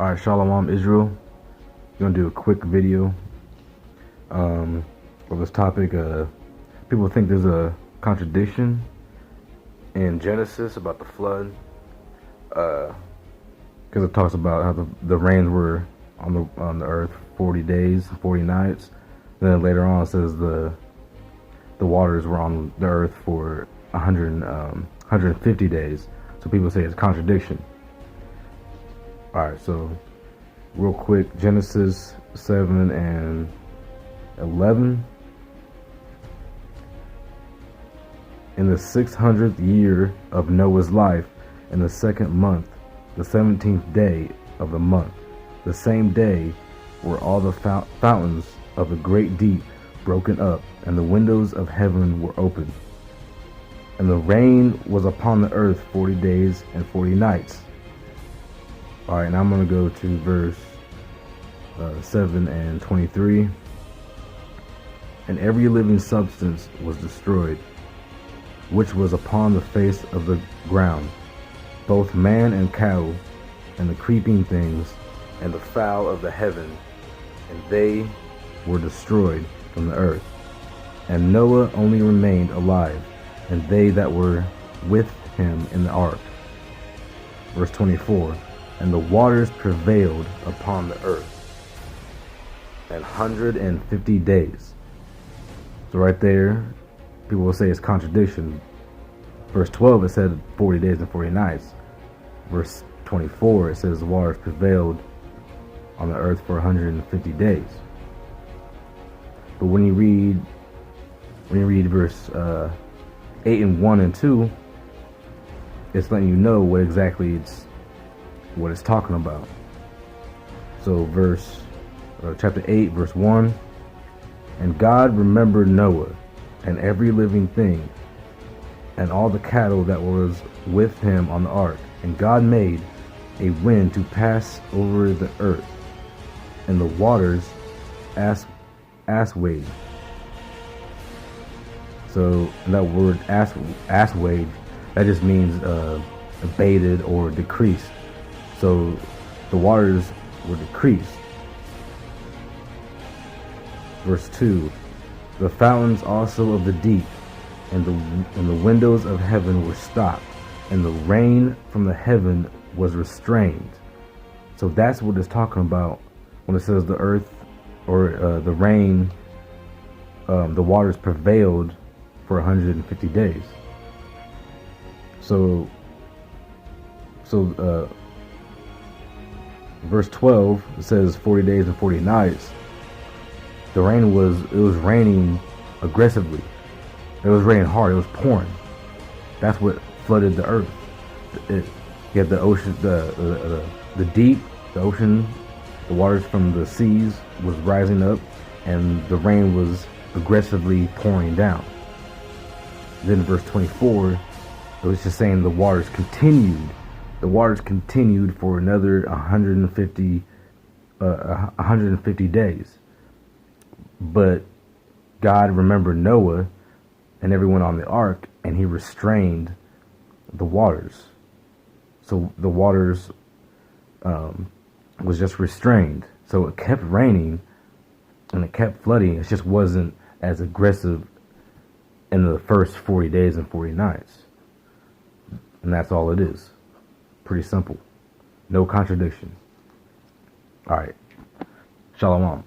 Alright, Shalom Israel. Gonna do a quick video of this topic. People think there's a contradiction in Genesis about the flood, because it talks about how the rains were on the earth 40 days and 40 nights. And then later on it says the waters were on the earth for 150 days. So people say it's a contradiction. Alright, so real quick, Genesis 7 and 11. In the 600th year of Noah's life, in the second month, the 17th day of the month, the same day were all the fountains of the great deep broken up, and the windows of heaven were opened. And the rain was upon the earth 40 days and 40 nights. Alright, and I'm going to go to verse 7 and 23. And every living substance was destroyed, which was upon the face of the ground, both man and cattle, and the creeping things, and the fowl of the heaven, and they were destroyed from the earth. And Noah only remained alive, and they that were with him in the ark. Verse 24. And the waters prevailed upon the earth 150 days. So right there, people will say it's contradiction. Verse 12, it said 40 days and 40 nights. Verse 24, it says the waters prevailed on the earth for 150 days. But when you read verse 8 and 1 and 2, it's letting you know what exactly it's talking about. So chapter 8 verse 1. And God remembered Noah and every living thing and all the cattle that was with him on the ark, and God made a wind to pass over the earth, and the waters assuaged. So that word assuaged, that just means abated or decreased. So the waters were decreased. Verse 2. The fountains also of the deep and the windows of heaven were stopped, and the rain from the heaven was restrained. So that's what it's talking about when it says the earth or the rain, the waters prevailed for 150 days. So verse 12, it says 40 days and 40 nights. It was raining aggressively. It was raining hard. It was pouring. That's what flooded the earth. You had the ocean, the deep, the ocean, the waters from the seas was rising up, and the rain was aggressively pouring down. Then verse 24, it was just saying the waters continued. The waters continued for another 150 days. But God remembered Noah and everyone on the ark, and he restrained the waters. So the waters was just restrained. So it kept raining and it kept flooding. It just wasn't as aggressive in the first 40 days and 40 nights. And that's all it is. Pretty simple. No contradiction. All right. Shalom.